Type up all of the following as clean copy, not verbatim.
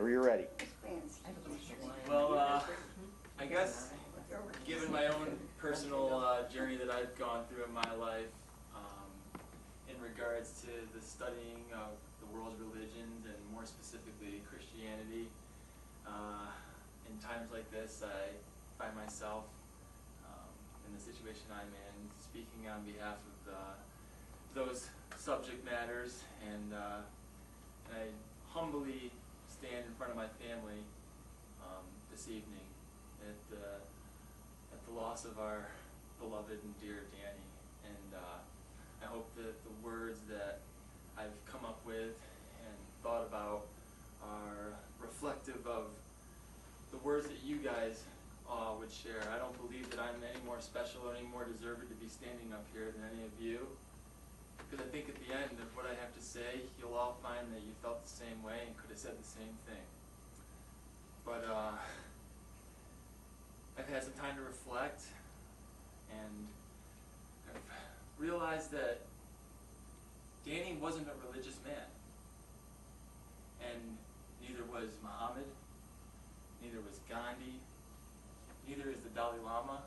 Whenever you're ready. Well, I guess, given my own personal journey that I've gone through in my life, in regards to the studying of the world's religions and more specifically Christianity, in times like this, I find myself in the situation I'm in, speaking on behalf of those subject matters, and I humbly stand in front of my family this evening at the loss of our beloved and dear Danny. And I hope that the words that I've come up with and thought about are reflective of the words that you guys would share. I don't believe that I'm any more special or any more deserving to be standing up here than any of you, because I think at the end of what I have to say, you'll all find that you felt the same way and could have said the same thing. But I've had some time to reflect, and I've realized that Danny wasn't a religious man, and neither was Muhammad, neither was Gandhi, neither is the Dalai Lama,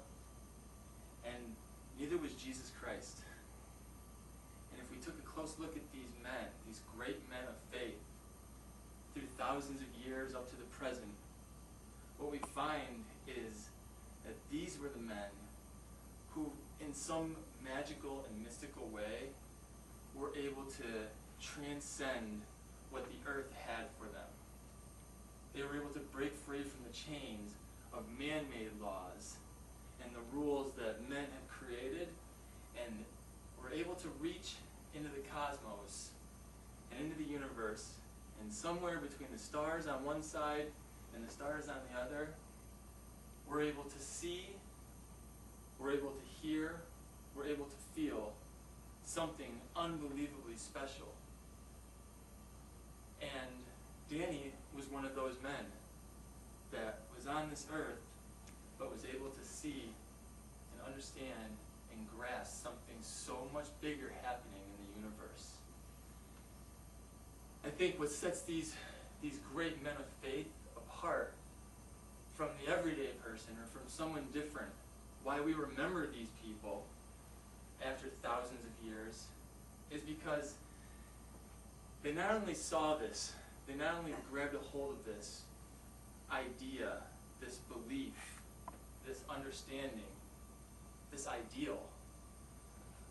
and neither was Jesus Christ. And if we took a close look at these men, these great men of faith, through thousands of years up to the present, what we find is that these were the men who, in some magical and mystical way, were able to transcend what the earth had for them. They were able to break free from the chains of man-made laws and the rules that men have created, and were able to reach into the cosmos and into the universe, and somewhere between the stars on one side and the stars on the other, we're able to see, we're able to hear, we're able to feel something unbelievably special. And Danny was one of those men that was on this earth, but was able to see and understand and grasp something so much bigger happening in the universe. I think what sets these great men of faith apart from the everyday person or from someone different, why we remember these people after thousands of years, is because they not only saw this, they not only grabbed a hold of this idea, this belief, this understanding, this ideal,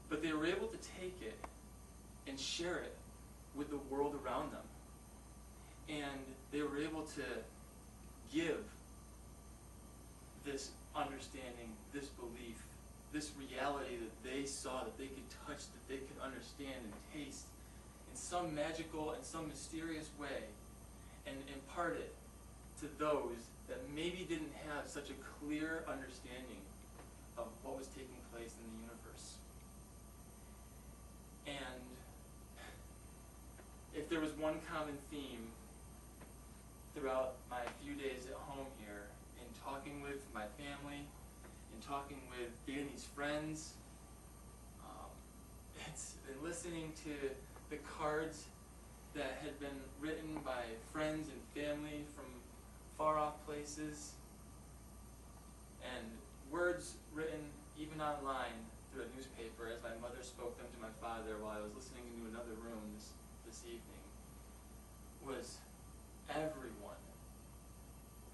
but they were able to take it and share it with the world around them. And they were able to give this understanding, this belief, this reality that they saw, that they could touch, that they could understand and taste in some magical and some mysterious way, and impart it to those that maybe didn't have such a clear understanding of what was taking place in the universe. And if there was one common theme throughout my few days at home here, in talking with my family, in talking with Danny's friends, it's in listening to the cards that had been written by friends and family from far off places, and words written even online through a newspaper as my mother spoke them to my father while I was listening into another room this evening, was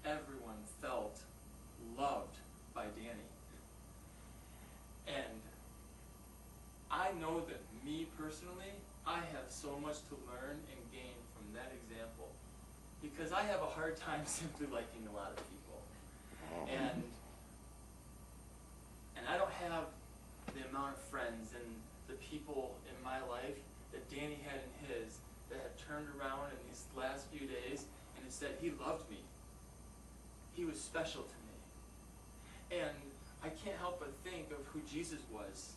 everyone felt loved by Danny. And I know that me personally, I have so much to learn and gain from that example, because I have a hard time simply liking a lot of people. And I don't have the amount of friends and the people in my life that Danny had in his, that have turned around in these last few days and have said he loved me. He was special to me. And I can't help but think of who Jesus was.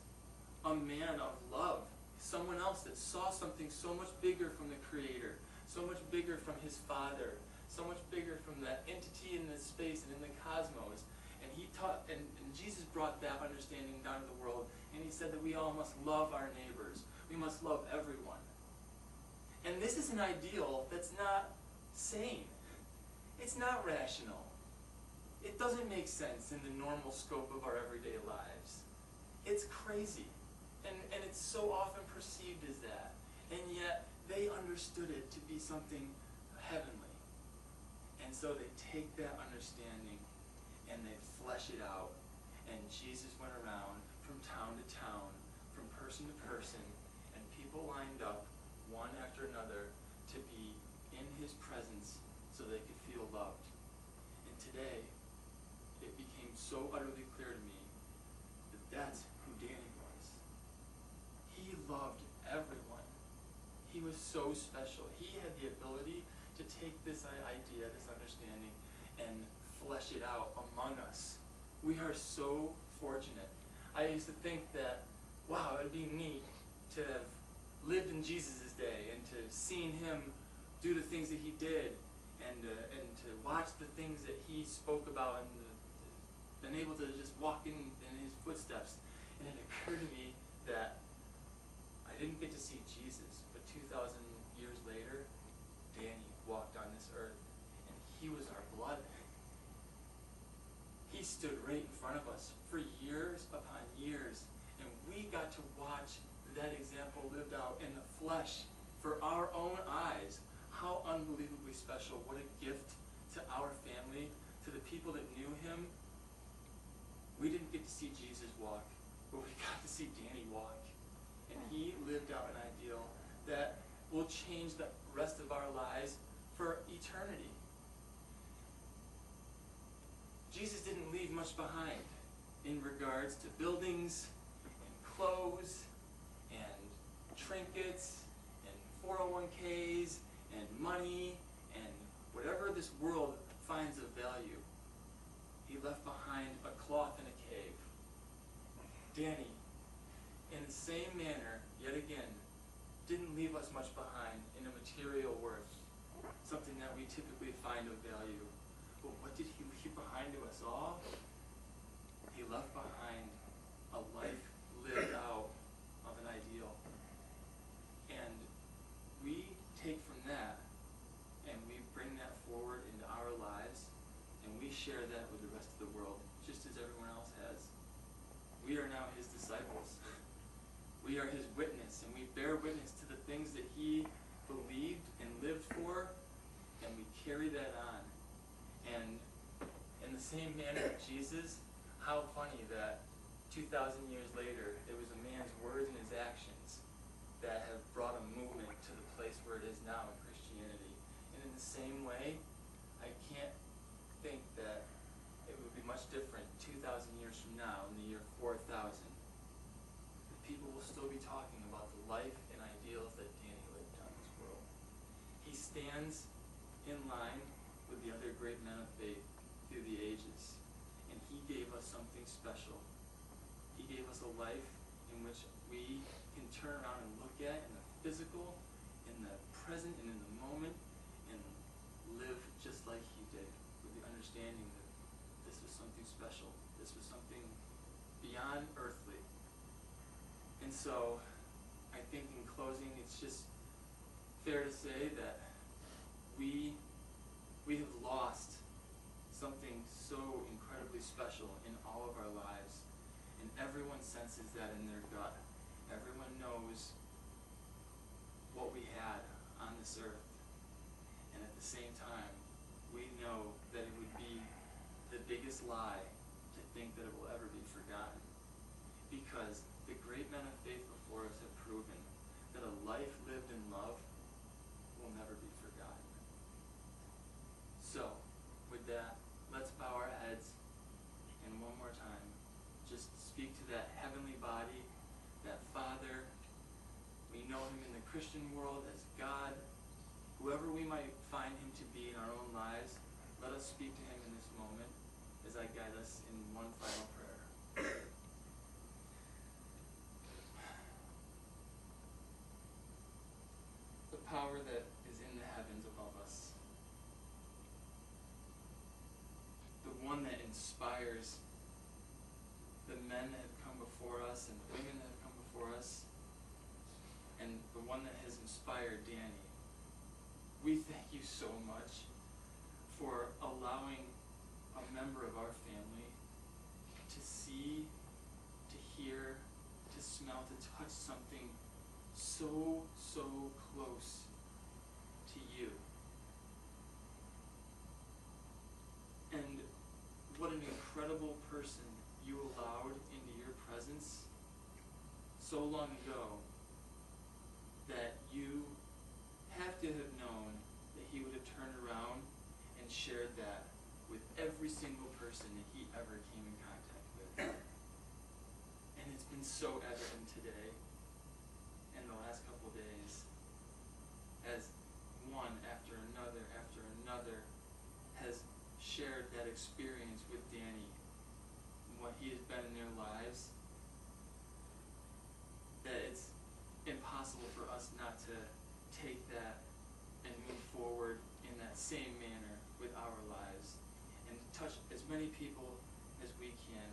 A man of love. Someone else that saw something so much bigger from the Creator, so much bigger from his Father, so much bigger from that entity in this space and in the cosmos. And he taught, and Jesus brought that understanding down to the world, and he said that we all must love our neighbors. We must love everyone. And this is an ideal that's not sane. It's not rational. It doesn't make sense in the normal scope of our everyday lives. It's crazy. And it's so often perceived as that. And yet, they understood it to be something heavenly. And so they take that understanding and they flesh it out. And Jesus went around from town to town, from person to person, and people lined up, one after another, to be in his presence so they could feel loved. And today, it became so utterly clear to me that that's who Danny was. He loved everyone. He was so special. He had the ability to take this idea, this understanding, and flesh it out among us. We are so fortunate. I used to think that, wow, it'd be neat to have lived in Jesus' day and to seen him do the things that he did and to watch the things that he spoke about and been able to just walk in his footsteps. And it occurred to me that I didn't get to see Jesus, but 2,000 years later, Danny walked on this earth, and he was our blood. He stood right in front of us for years upon years, and we got to watch that example lived out in the flesh for our own eyes. How unbelievably special. What a gift to our family, to the people that knew him. We didn't get to see Jesus walk, but we got to see Danny walk. And he lived out an ideal that will change the rest of our lives for eternity. Jesus didn't leave much behind in regards to buildings and clothes and trinkets and 401ks and money and whatever this world finds of value. He left behind a cloth in a cave. Danny, in the same manner, yet again, didn't leave us much behind in a material worth, something that we typically find of value. But what did he leave behind to us all? He left behind a life lived out of an ideal. And we take from that and we bring that forward into our lives and we share that with the rest of the world, just as everyone else has. We are now his disciples. We are his witness, and we bear witness to the things that he believed and lived for, and we carry that on. And in the same manner, Jesus, how funny that 2,000 years later, it was a man's words and his actions that have brought a movement to the place where it is now in Christianity. And in the same way, I can't think that it would be much different 2,000 years from now, in the year 4,000. People will still be talking about the life and ideals that Danny lived on this world. He stands in line with the other great men of faith through the ages, and he gave us something special. He gave us a life in which we can turn around and look at in the physical, in the present, and in the moment, and live just like he did, with the understanding that this was something special. This was something beyond earthly. And so, I think in closing, it's just fair to say that we have lost something so incredibly special in all of our lives. And everyone senses that in their gut. Everyone knows what we had on this earth. And at the same time, we know that it would be the biggest lie to think that it will ever be forgotten. Because the great men of faith before us have proven that a life lived in love will never be forgotten. So, with that, let's bow our heads and one more time just speak to that heavenly body, that Father. We know him in the Christian world as God. Whoever we might find him to be in our own lives, let us speak to him in this moment as I guide us in one final prayer. The power that is in the heavens above us, the one that inspires the men that have come before us and the women that have come before us, and the one that has inspired Danny. We thank you so much for allowing a member of our family to see, to hear, to smell, to touch something so, so close to you. And what an incredible person you allowed into your presence so long ago that you have to have known that he would have turned around and shared that with every single person that he ever came in contact with. And it's been so evident today in the last couple days as one after another has shared that experience with Danny and what he has been in their lives, that it's impossible for us not to take that and move forward in that same manner with our lives and touch as many people as we can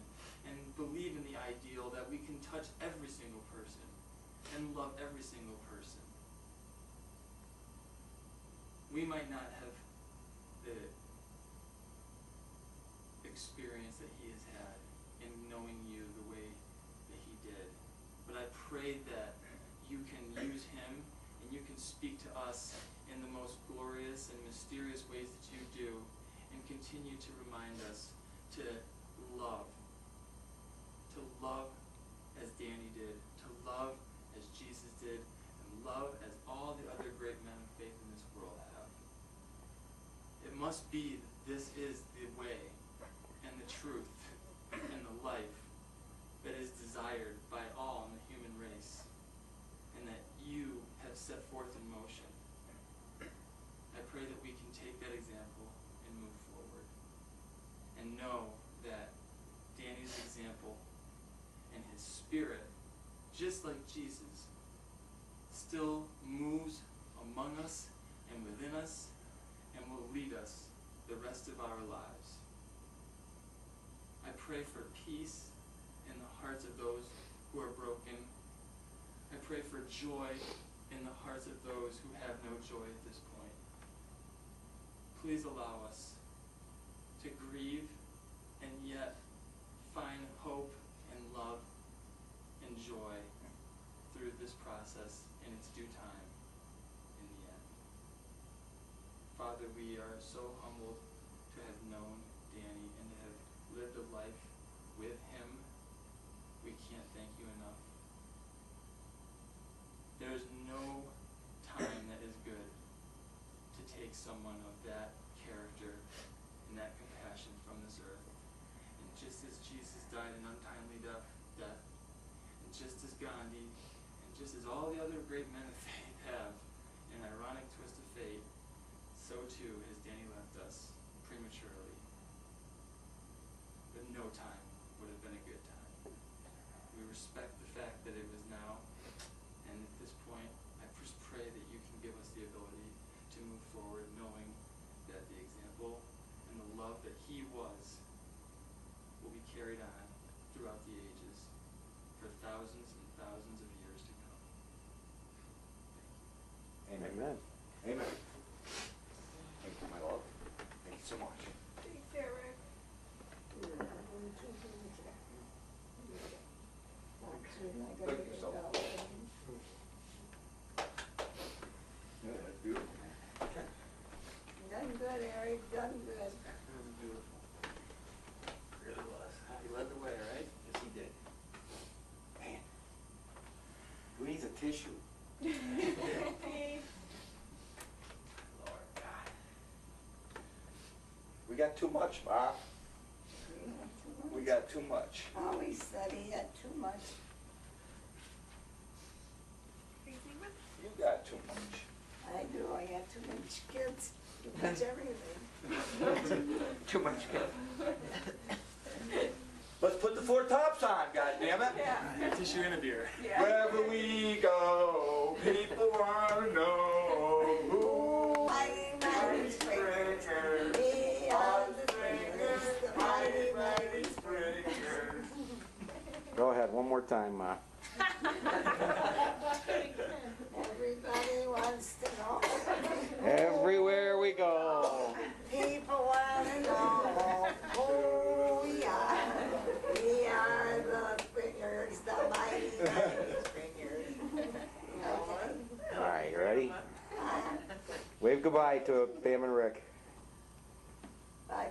and believe in the ideal that we can touch every single person and love every single person. We might not have the experience that he has had in knowing you the way that he did, but I pray that you can use him and you can speak to us in the most glorious and mysterious ways that you do, and continue to remind us to love as Danny did, to love as Jesus did, and love as all the other great men of faith in this world have. It must be that this is the way and the truth and the life that is desired by all in the human race, and that you have set forth in motion. I pray that we can take that example and move forward and know that Danny's example and his spirit, just like Jesus, still moves among us and within us and will lead us the rest of our lives. I pray for peace in the hearts of those who are broken. I pray for joy in the hearts of those who have no joy at this point. Please allow us to grieve and yet find hope and love and joy through this process in its due time in the end. Father, we are so humbled to have known Danny and to have lived a life with him. We can't thank you enough. There is no time that is good to take someone of that character and that compassion from this earth. And just as Jesus died an untimely death, and just as Gandhi, and just as all the other great men of faith have, in an ironic twist of fate, so too has Danny left us prematurely. But no time would have been a good time. We respect the fact that it was now, and at this point, I just pray that you can give us the ability to move forward knowing that the example and the love that he was will be carried on throughout the ages for thousands and thousands of years to come. Thank you. Amen. Amen. Thank you, my love. Thank you so much. Thanks, Eric. Look at yourself. Yeah, that's beautiful. Done good, Eric, done good. That was beautiful. Really was. He led the way, right? Yes, he did. Man, who needs a tissue? Lord God. We got too much, Ma. We got too much. Always said he had too much. You got too much. I do, I got too much kids, too much everything. Too much good. Let's put the four tops on, goddammit. Yeah. Tissue and a beer. Yeah. Wherever we go, people want to know who. Mighty, mighty Springers. We are the Springers, the mighty, mighty Springers. Go ahead, one more time, Ma. Everybody wants to know. Everywhere we go. People Wave goodbye to Pam and Rick. Bye.